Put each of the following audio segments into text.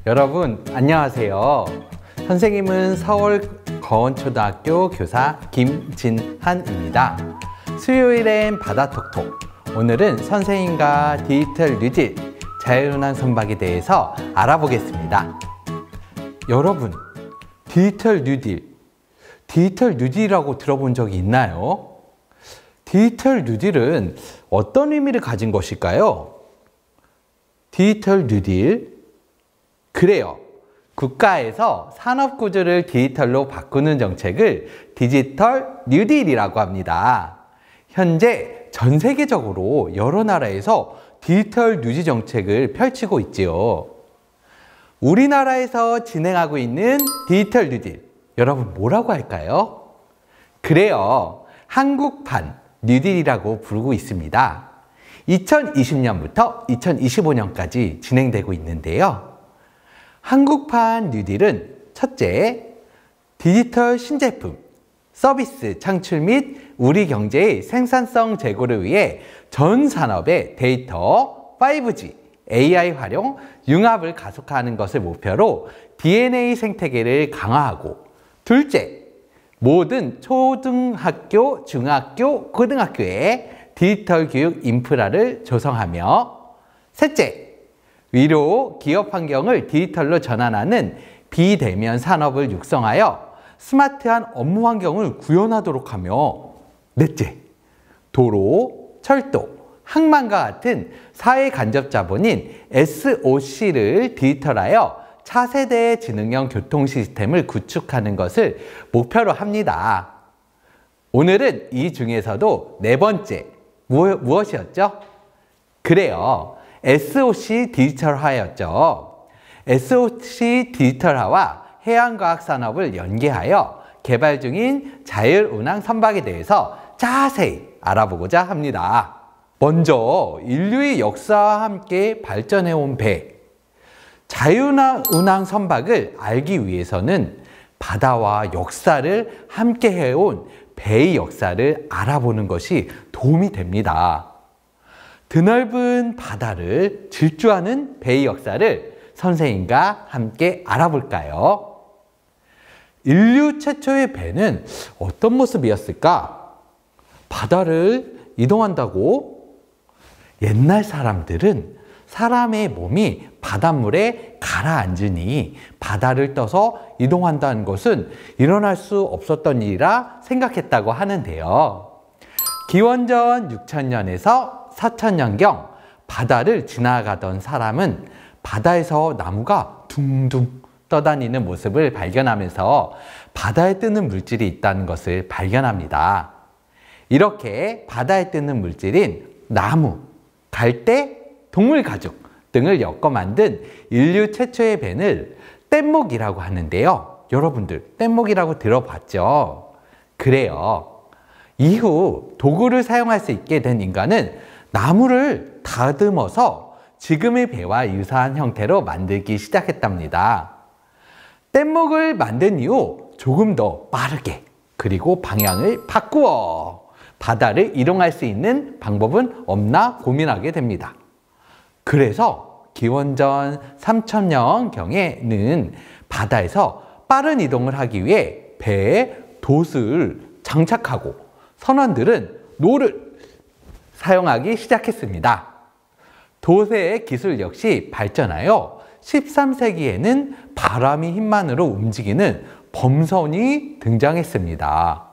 여러분 안녕하세요. 선생님은 서울 거원초등학교 교사 김진한입니다. 수요일엔 바다톡톡. 오늘은 선생님과 디지털 뉴딜, 자유운항 선박에 대해서 알아보겠습니다. 여러분, 디지털 뉴딜이라고 들어본 적이 있나요? 디지털 뉴딜은 어떤 의미를 가진 것일까요? 디지털 뉴딜, 그래요. 국가에서 산업구조를 디지털로 바꾸는 정책을 디지털 뉴딜이라고 합니다. 현재 전 세계적으로 여러 나라에서 디지털 뉴딜 정책을 펼치고 있지요. 우리나라에서 진행하고 있는 디지털 뉴딜, 여러분 뭐라고 할까요? 그래요. 한국판 뉴딜이라고 부르고 있습니다. 2020년부터 2025년까지 진행되고 있는데요. 한국판 뉴딜은 첫째, 디지털 신제품, 서비스 창출 및 우리 경제의 생산성 제고를 위해 전 산업의 데이터, 5G, AI 활용, 융합을 가속화하는 것을 목표로 DNA 생태계를 강화하고, 둘째, 모든 초등학교, 중학교, 고등학교에 디지털 교육 인프라를 조성하며, 셋째, 위로 기업 환경을 디지털로 전환하는 비대면 산업을 육성하여 스마트한 업무 환경을 구현하도록 하며, 넷째, 도로, 철도, 항만과 같은 사회 간접 자본인 SOC를 디지털하여 차세대 지능형 교통 시스템을 구축하는 것을 목표로 합니다. 오늘은 이 중에서도 네 번째, 무엇이었죠? 그래요. SOC 디지털화였죠. SOC 디지털화와 해양과학 산업을 연계하여 개발 중인 자율운항 선박에 대해서 자세히 알아보고자 합니다. 먼저 인류의 역사와 함께 발전해온 배, 자율운항 선박을 알기 위해서는 바다와 역사를 함께 해온 배의 역사를 알아보는 것이 도움이 됩니다. 드넓은 바다를 질주하는 배의 역사를 선생님과 함께 알아볼까요? 인류 최초의 배는 어떤 모습이었을까? 바다를 이동한다고? 옛날 사람들은 사람의 몸이 바닷물에 가라앉으니 바다를 떠서 이동한다는 것은 일어날 수 없었던 일이라 생각했다고 하는데요. 기원전 6000년에서 4000년경 바다를 지나가던 사람은 바다에서 나무가 둥둥 떠다니는 모습을 발견하면서 바다에 뜨는 물질이 있다는 것을 발견합니다. 이렇게 바다에 뜨는 물질인 나무, 갈대, 동물가죽 등을 엮어 만든 인류 최초의 배를 뗏목이라고 하는데요. 여러분들 뗏목이라고 들어봤죠? 그래요. 이후 도구를 사용할 수 있게 된 인간은 나무를 다듬어서 지금의 배와 유사한 형태로 만들기 시작했답니다. 뗏목을 만든 이후 조금 더 빠르게 그리고 방향을 바꾸어 바다를 이동할 수 있는 방법은 없나 고민하게 됩니다. 그래서 기원전 3000년경에는 바다에서 빠른 이동을 하기 위해 배에 돛을 장착하고 선원들은 노를 사용하기 시작했습니다. 돛의 기술 역시 발전하여 13세기에는 바람의 힘만으로 움직이는 범선이 등장했습니다.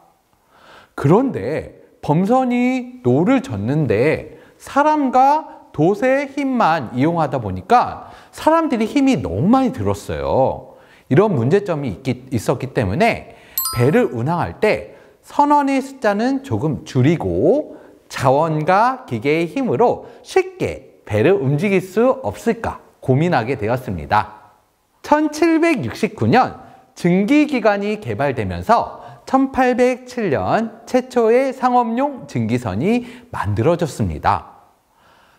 그런데 범선이 노를 젓는데 사람과 돛의 힘만 이용하다 보니까 사람들이 힘이 너무 많이 들었어요. 이런 문제점이 있었기 때문에 배를 운항할 때 선원의 숫자는 조금 줄이고 자원과 기계의 힘으로 쉽게 배를 움직일 수 없을까 고민하게 되었습니다. 1769년 증기기관이 개발되면서 1807년 최초의 상업용 증기선이 만들어졌습니다.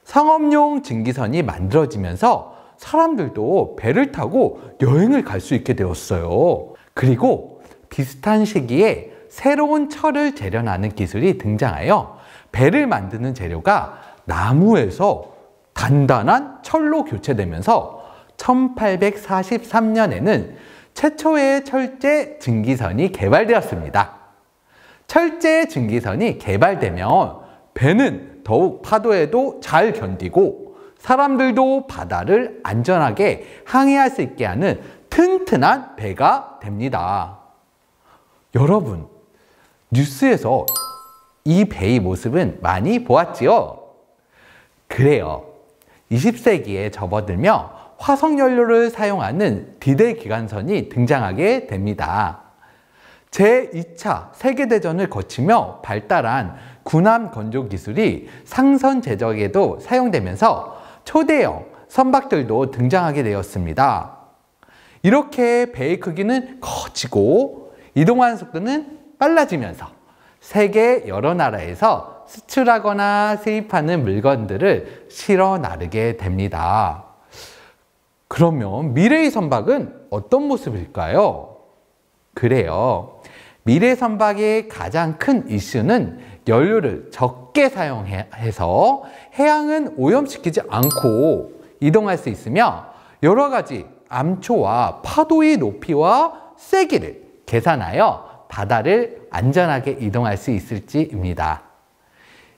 상업용 증기선이 만들어지면서 사람들도 배를 타고 여행을 갈 수 있게 되었어요. 그리고 비슷한 시기에 새로운 철을 재련하는 기술이 등장하여 배를 만드는 재료가 나무에서 단단한 철로 교체되면서 1843년에는 최초의 철제 증기선이 개발되었습니다. 철제 증기선이 개발되면 배는 더욱 파도에도 잘 견디고 사람들도 바다를 안전하게 항해할 수 있게 하는 튼튼한 배가 됩니다. 여러분, 뉴스에서 이 배의 모습은 많이 보았지요? 그래요. 20세기에 접어들며 화석연료를 사용하는 디젤 기관선이 등장하게 됩니다. 제2차 세계대전을 거치며 발달한 군함 건조 기술이 상선 제적에도 사용되면서 초대형 선박들도 등장하게 되었습니다. 이렇게 배의 크기는 커지고 이동하는 속도는 빨라지면서 세계 여러 나라에서 수출하거나 수입하는 물건들을 실어 나르게 됩니다. 그러면 미래의 선박은 어떤 모습일까요? 그래요. 미래 선박의 가장 큰 이슈는 연료를 적게 사용해서 해양은 오염시키지 않고 이동할 수 있으며 여러 가지 암초와 파도의 높이와 세기를 계산하여 바다를 안전하게 이동할 수 있을지입니다.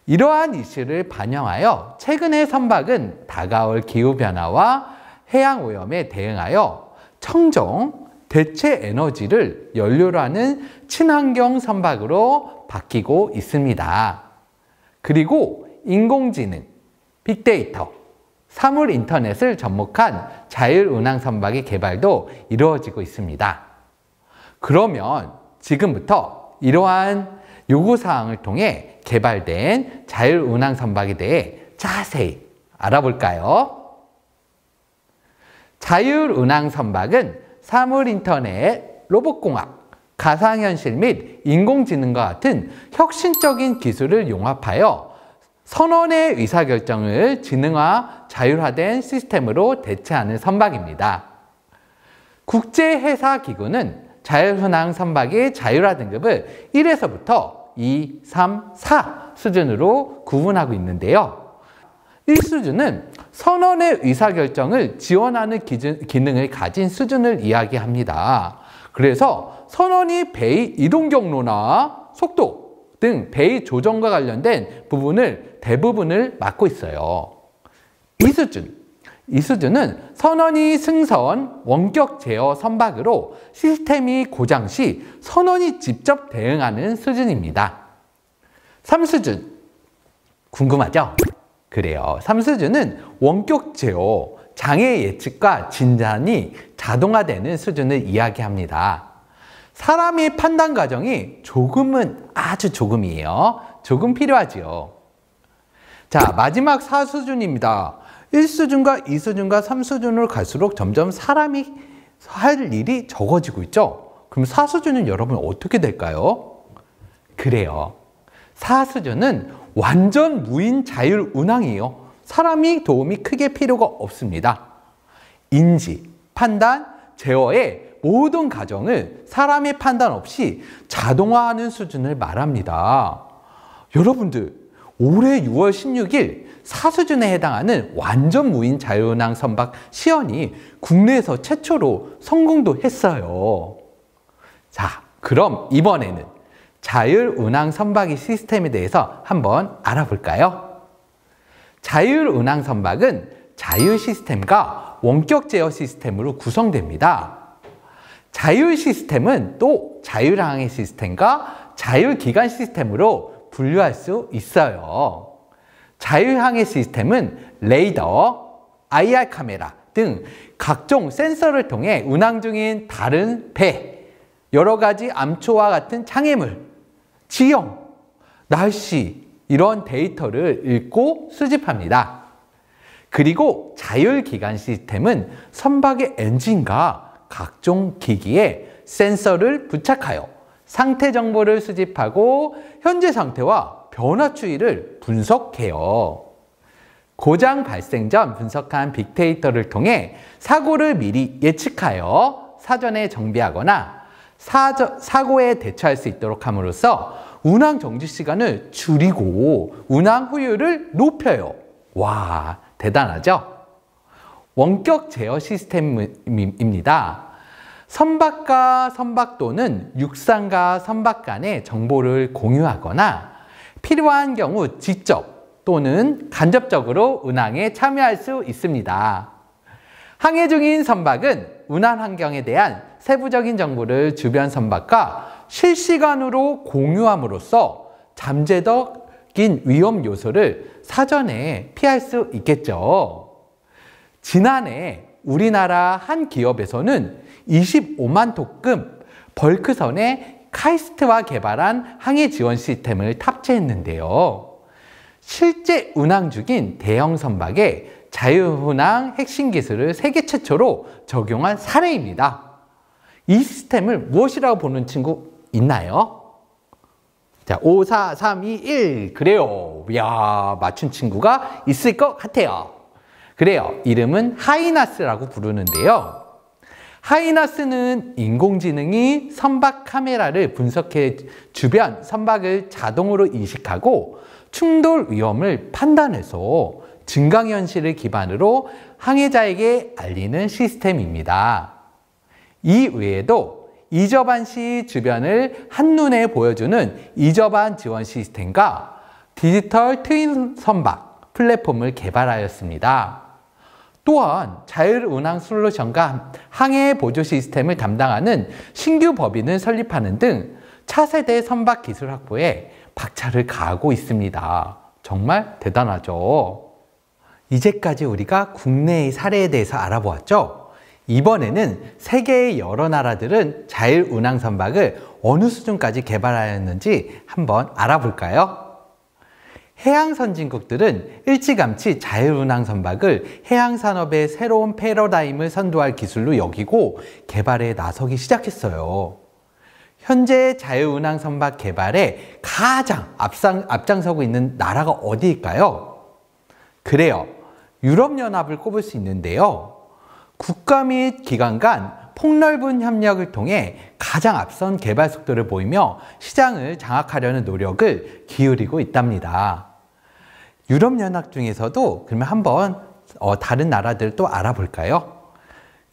이러한 이슈를 반영하여 최근의 선박은 다가올 기후변화와 해양오염에 대응하여 청정, 대체 에너지를 연료로 하는 친환경 선박으로 바뀌고 있습니다. 그리고 인공지능, 빅데이터, 사물 인터넷을 접목한 자율운항 선박의 개발도 이루어지고 있습니다. 그러면 지금부터 이러한 요구사항을 통해 개발된 자율운항 선박에 대해 자세히 알아볼까요? 자율운항 선박은 사물인터넷, 로봇공학, 가상현실 및 인공지능과 같은 혁신적인 기술을 용합하여 선원의 의사결정을 지능화, 자율화된 시스템으로 대체하는 선박입니다. 국제해사기구는 자율운항 선박의 자율화 등급을 1에서부터 2, 3, 4 수준으로 구분하고 있는데요. 1수준은 선원의 의사결정을 지원하는 기능을 가진 수준을 이야기합니다. 그래서 선원이 배의 이동 경로나 속도 등 배의 조정과 관련된 대부분을 맡고 있어요. 2수준은 선원이 승선, 원격 제어 선박으로 시스템이 고장 시 선원이 직접 대응하는 수준입니다. 3수준, 궁금하죠? 그래요. 3수준은 원격 제어, 장애 예측과 진단이 자동화되는 수준을 이야기합니다. 사람의 판단 과정이 조금은 아주 조금이에요. 조금 필요하지요. 자, 마지막 4수준입니다. 1수준과 2수준과 3수준으로 갈수록 점점 사람이 할 일이 적어지고 있죠. 그럼 4수준은 여러분 어떻게 될까요? 그래요. 4수준은 완전 무인 자율 운항이에요. 사람이 도움이 크게 필요가 없습니다. 인지, 판단, 제어의 모든 과정을 사람의 판단 없이 자동화하는 수준을 말합니다. 여러분들, 올해 6월 16일 4수준에 해당하는 완전 무인 자율운항 선박 시연이 국내에서 최초로 성공도 했어요. 자, 그럼 이번에는 자율운항 선박의 시스템에 대해서 한번 알아볼까요? 자율운항 선박은 자율 시스템과 원격 제어 시스템으로 구성됩니다. 자율 시스템은 또 자율항해 시스템과 자율기관 시스템으로 분류할 수 있어요. 자율항해 시스템은 레이더, IR 카메라 등 각종 센서를 통해 운항 중인 다른 배, 여러 가지 암초와 같은 장애물, 지형, 날씨 이런 데이터를 읽고 수집합니다. 그리고 자율기관 시스템은 선박의 엔진과 각종 기기에 센서를 부착하여 상태 정보를 수집하고 현재 상태와 변화 추이를 분석해요. 고장 발생 전 분석한 빅데이터를 통해 사고를 미리 예측하여 사전에 정비하거나 사고에 대처할 수 있도록 함으로써 운항 정지 시간을 줄이고 운항 효율을 높여요. 와, 대단하죠? 원격 제어 시스템입니다. 선박과 선박 또는 육상과 선박 간의 정보를 공유하거나 필요한 경우 직접 또는 간접적으로 운항에 참여할 수 있습니다. 항해 중인 선박은 운항 환경에 대한 세부적인 정보를 주변 선박과 실시간으로 공유함으로써 잠재적인 위험 요소를 사전에 피할 수 있겠죠. 지난해 우리나라 한 기업에서는 25만 톤급 벌크선에 카이스트와 개발한 항해 지원 시스템을 탑재했는데요. 실제 운항 중인 대형 선박에 자유운항 핵심 기술을 세계 최초로 적용한 사례입니다. 이 시스템을 무엇이라고 보는 친구 있나요? 자, 5, 4, 3, 2, 1. 그래요. 이야, 맞춘 친구가 있을 것 같아요. 그래요. 이름은 하이나스라고 부르는데요. 하이나스는 인공지능이 선박 카메라를 분석해 주변 선박을 자동으로 인식하고 충돌 위험을 판단해서 증강현실을 기반으로 항해자에게 알리는 시스템입니다. 이 외에도 이저반 시 주변을 한눈에 보여주는 이저반 지원 시스템과 디지털 트윈 선박 플랫폼을 개발하였습니다. 또한 자율운항 솔루션과 항해 보조 시스템을 담당하는 신규 법인을 설립하는 등 차세대 선박 기술 확보에 박차를 가하고 있습니다. 정말 대단하죠. 이제까지 우리가 국내의 사례에 대해서 알아보았죠. 이번에는 세계의 여러 나라들은 자율운항 선박을 어느 수준까지 개발하였는지 한번 알아볼까요? 해양 선진국들은 일찌감치 자율운항 선박을 해양산업의 새로운 패러다임을 선도할 기술로 여기고 개발에 나서기 시작했어요. 현재 자율운항 선박 개발에 가장 앞장서고 있는 나라가 어디일까요? 그래요. 유럽연합을 꼽을 수 있는데요. 국가 및 기관 간 폭넓은 협력을 통해 가장 앞선 개발 속도를 보이며 시장을 장악하려는 노력을 기울이고 있답니다. 유럽연합 중에서도 그러면 한번 다른 나라들 또 알아볼까요?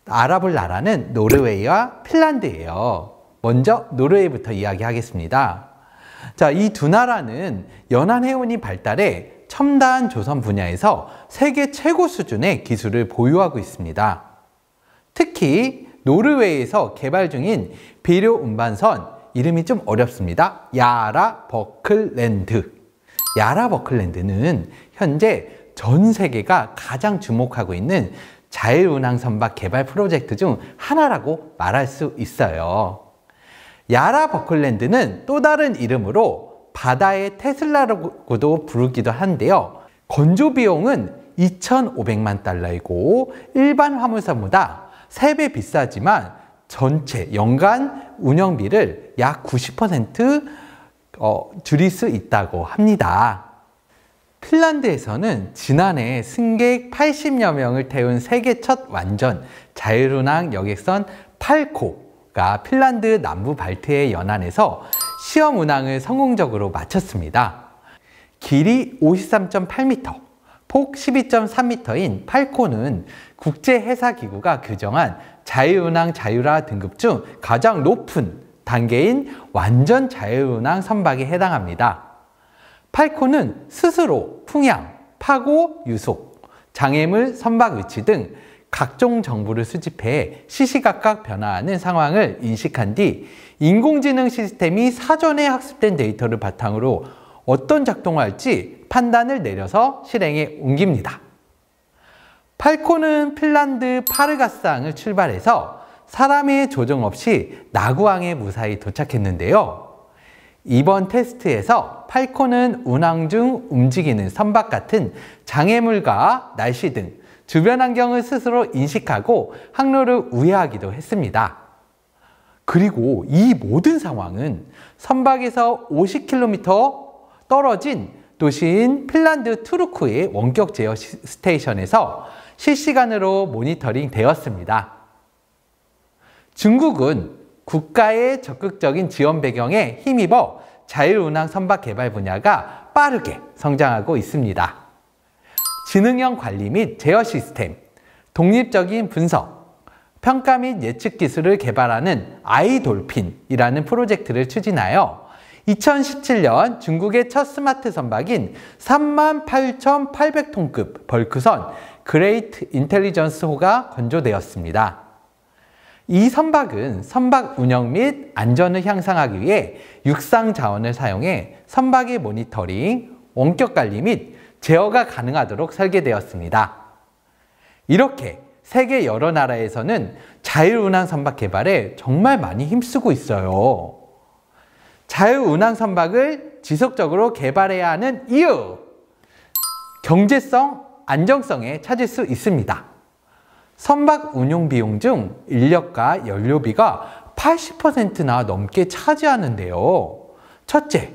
알아볼 나라는 노르웨이와 핀란드예요. 먼저 노르웨이부터 이야기하겠습니다. 자, 이 두 나라는 연안해운이 발달해 첨단 조선 분야에서 세계 최고 수준의 기술을 보유하고 있습니다. 특히 노르웨이에서 개발 중인 비료 운반선, 이름이 좀 어렵습니다. 야라 버클랜드. 야라 버클랜드는 현재 전 세계가 가장 주목하고 있는 자율운항 선박 개발 프로젝트 중 하나라고 말할 수 있어요. 야라 버클랜드는 또 다른 이름으로 바다의 테슬라라고도 부르기도 한데요. 건조 비용은 2,500만 달러이고 일반 화물선보다 3배 비싸지만 전체 연간 운영비를 약 90% 줄일 수 있다고 합니다. 핀란드에서는 지난해 승객 80여 명을 태운 세계 첫 완전 자율운항 여객선 팔코가 핀란드 남부 발트해 연안에서 시험 운항을 성공적으로 마쳤습니다. 길이 53.8m, 폭 12.3m인 팔코는 국제해사기구가 규정한 자율운항 자율화 등급 중 가장 높은 단계인 완전 자율운항 선박에 해당합니다. 팔코는 스스로 풍향, 파고, 유속, 장애물 선박 위치 등 각종 정보를 수집해 시시각각 변화하는 상황을 인식한 뒤 인공지능 시스템이 사전에 학습된 데이터를 바탕으로 어떤 작동을 할지 판단을 내려서 실행에 옮깁니다. 팔코는 핀란드 파르가스항을 출발해서 사람의 조종 없이 나구항에 무사히 도착했는데요. 이번 테스트에서 팔코는 운항 중 움직이는 선박 같은 장애물과 날씨 등 주변 환경을 스스로 인식하고 항로를 우회하기도 했습니다. 그리고 이 모든 상황은 선박에서 50km 떨어진 도시인 핀란드 투르쿠의 원격 제어 스테이션에서 실시간으로 모니터링 되었습니다. 중국은 국가의 적극적인 지원 배경에 힘입어 자율운항 선박 개발 분야가 빠르게 성장하고 있습니다. 지능형 관리 및 제어 시스템, 독립적인 분석, 평가 및 예측 기술을 개발하는 아이돌핀이라는 프로젝트를 추진하여 2017년 중국의 첫 스마트 선박인 38,800톤급 벌크선 그레이트 인텔리전스호가 건조되었습니다. 이 선박은 선박 운영 및 안전을 향상하기 위해 육상 자원을 사용해 선박의 모니터링, 원격 관리 및 제어가 가능하도록 설계되었습니다. 이렇게 세계 여러 나라에서는 자율운항 선박 개발에 정말 많이 힘쓰고 있어요. 자율운항 선박을 지속적으로 개발해야 하는 이유! 경제성, 안정성에 찾을 수 있습니다. 선박 운용 비용 중 인력과 연료비가 80%나 넘게 차지하는데요. 첫째,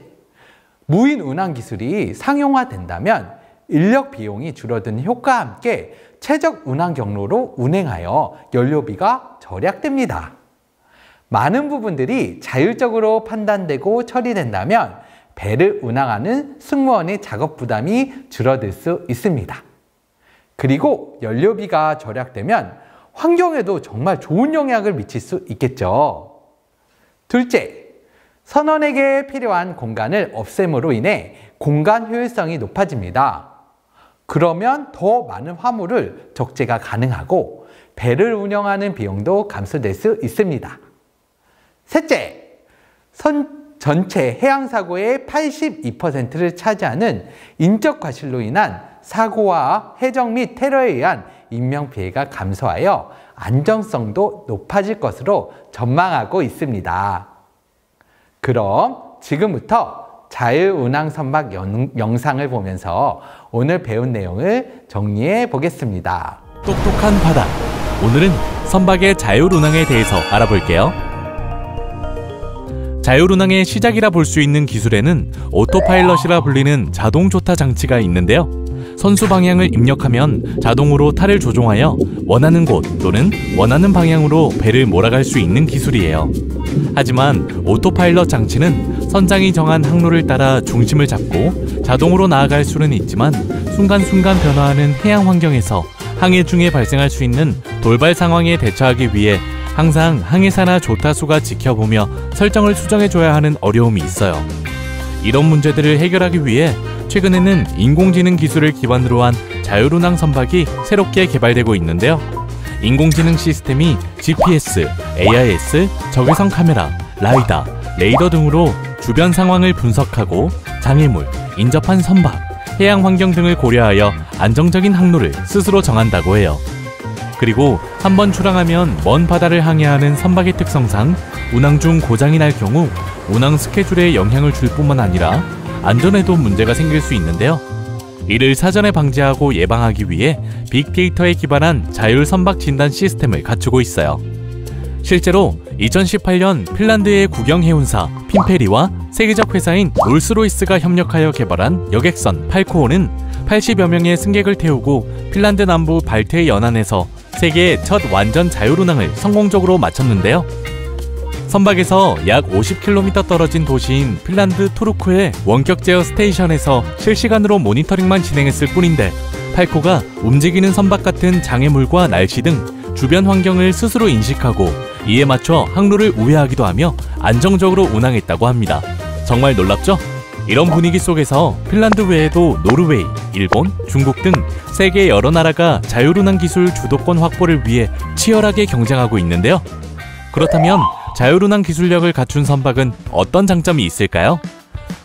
무인 운항 기술이 상용화된다면 인력 비용이 줄어드는 효과와 함께 최적 운항 경로로 운행하여 연료비가 절약됩니다. 많은 부분들이 자율적으로 판단되고 처리된다면 배를 운항하는 승무원의 작업 부담이 줄어들 수 있습니다. 그리고 연료비가 절약되면 환경에도 정말 좋은 영향을 미칠 수 있겠죠. 둘째, 선원에게 필요한 공간을 없앰으로 인해 공간 효율성이 높아집니다. 그러면 더 많은 화물을 적재가 가능하고 배를 운영하는 비용도 감소될 수 있습니다. 셋째, 전체 해양사고의 82%를 차지하는 인적 과실로 인한 사고와 해적 및 테러에 의한 인명피해가 감소하여 안정성도 높아질 것으로 전망하고 있습니다. 그럼 지금부터 자율운항 선박 영상을 보면서 오늘 배운 내용을 정리해 보겠습니다. 똑똑한 바다. 오늘은 선박의 자율운항에 대해서 알아볼게요. 자율운항의 시작이라 볼 수 있는 기술에는 오토파일럿이라 불리는 자동조타 장치가 있는데요. 선수 방향을 입력하면 자동으로 타를 조종하여 원하는 곳 또는 원하는 방향으로 배를 몰아갈 수 있는 기술이에요. 하지만 오토파일럿 장치는 선장이 정한 항로를 따라 중심을 잡고 자동으로 나아갈 수는 있지만 순간순간 변화하는 해양 환경에서 항해 중에 발생할 수 있는 돌발 상황에 대처하기 위해 항상 항해사나 조타수가 지켜보며 설정을 수정해줘야 하는 어려움이 있어요. 이런 문제들을 해결하기 위해 최근에는 인공지능 기술을 기반으로 한 자율운항 선박이 새롭게 개발되고 있는데요. 인공지능 시스템이 GPS, AIS, 적외선 카메라, 라이다, 레이더 등으로 주변 상황을 분석하고 장애물, 인접한 선박, 해양 환경 등을 고려하여 안정적인 항로를 스스로 정한다고 해요. 그리고 한번 출항하면 먼 바다를 항해하는 선박의 특성상 운항 중 고장이 날 경우 운항 스케줄에 영향을 줄 뿐만 아니라 안전에도 문제가 생길 수 있는데요. 이를 사전에 방지하고 예방하기 위해 빅데이터에 기반한 자율 선박 진단 시스템을 갖추고 있어요. 실제로 2018년 핀란드의 국영해운사 핀페리와 세계적 회사인 롤스로이스가 협력하여 개발한 여객선 팔코호는 80여 명의 승객을 태우고 핀란드 남부 발트해 연안에서 세계의 첫 완전 자율운항을 성공적으로 마쳤는데요. 선박에서 약 50km 떨어진 도시인 핀란드 투르크의 원격 제어 스테이션에서 실시간으로 모니터링만 진행했을 뿐인데 팔코가 움직이는 선박 같은 장애물과 날씨 등 주변 환경을 스스로 인식하고 이에 맞춰 항로를 우회하기도 하며 안정적으로 운항했다고 합니다. 정말 놀랍죠? 이런 분위기 속에서 핀란드 외에도 노르웨이, 일본, 중국 등 세계 여러 나라가 자율운항 기술 주도권 확보를 위해 치열하게 경쟁하고 있는데요. 그렇다면 자율운항 기술력을 갖춘 선박은 어떤 장점이 있을까요?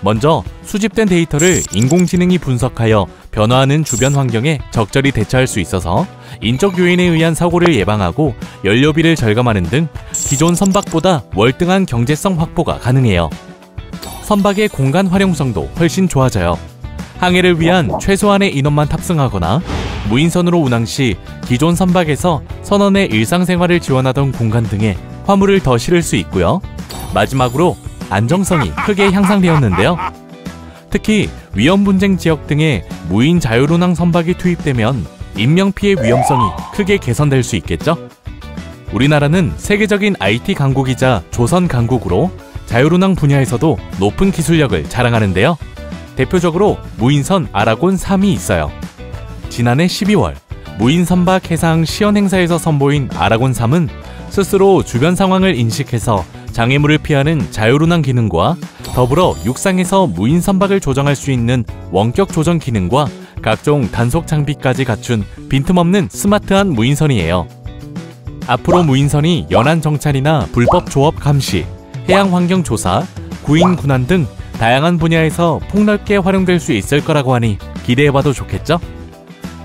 먼저 수집된 데이터를 인공지능이 분석하여 변화하는 주변 환경에 적절히 대처할 수 있어서 인적 요인에 의한 사고를 예방하고 연료비를 절감하는 등 기존 선박보다 월등한 경제성 확보가 가능해요. 선박의 공간 활용성도 훨씬 좋아져요. 항해를 위한 최소한의 인원만 탑승하거나 무인선으로 운항 시 기존 선박에서 선원의 일상생활을 지원하던 공간 등에 화물을 더 실을 수 있고요. 마지막으로 안정성이 크게 향상되었는데요. 특히 위험분쟁 지역 등에 무인 자율운항 선박이 투입되면 인명피해 위험성이 크게 개선될 수 있겠죠? 우리나라는 세계적인 IT 강국이자 조선 강국으로 자율운항 분야에서도 높은 기술력을 자랑하는데요. 대표적으로 무인선 아라곤 3이 있어요. 지난해 12월 무인 선박 해상 시연 행사에서 선보인 아라곤 3은 스스로 주변 상황을 인식해서 장애물을 피하는 자율운항 기능과 더불어 육상에서 무인 선박을 조정할 수 있는 원격 조정 기능과 각종 단속 장비까지 갖춘 빈틈없는 스마트한 무인선이에요. 앞으로 무인선이 연안 정찰이나 불법 조업 감시, 해양 환경 조사, 구인 군환 등 다양한 분야에서 폭넓게 활용될 수 있을 거라고 하니 기대해봐도 좋겠죠?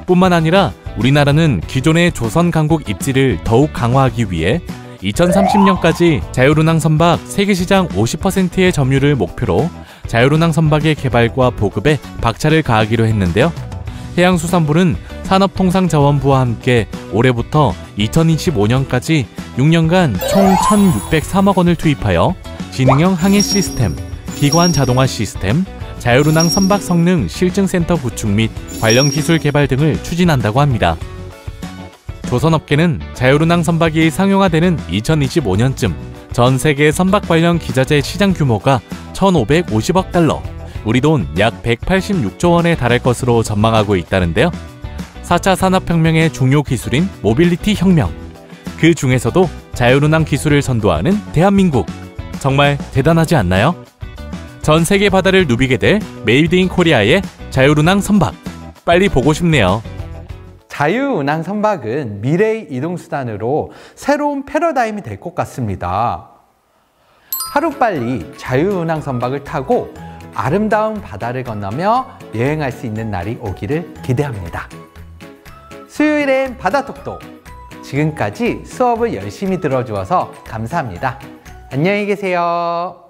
뿐만 아니라 우리나라는 기존의 조선 강국 입지를 더욱 강화하기 위해 2030년까지 자율운항 선박 세계시장 50%의 점유를 목표로 자율운항 선박의 개발과 보급에 박차를 가하기로 했는데요. 해양수산부는 산업통상자원부와 함께 올해부터 2025년까지 6년간 총 1,603억 원을 투입하여 지능형 항해 시스템, 기관 자동화 시스템, 자율운항 선박 성능 실증센터 구축 및 관련 기술 개발 등을 추진한다고 합니다. 조선업계는 자율운항 선박이 상용화되는 2025년쯤 전 세계 선박 관련 기자재 시장 규모가 1,550억 달러, 우리 돈 약 186조 원에 달할 것으로 전망하고 있다는데요. 4차 산업혁명의 중요 기술인 모빌리티 혁명, 그 중에서도 자율운항 기술을 선도하는 대한민국, 정말 대단하지 않나요? 전 세계 바다를 누비게 될 메이드 인 코리아의 자율운항 선박, 빨리 보고 싶네요. 자율운항 선박은 미래의 이동수단으로 새로운 패러다임이 될 것 같습니다. 하루빨리 자율운항 선박을 타고 아름다운 바다를 건너며 여행할 수 있는 날이 오기를 기대합니다. 수요일엔 바다톡톡. 지금까지 수업을 열심히 들어주어서 감사합니다. 안녕히 계세요.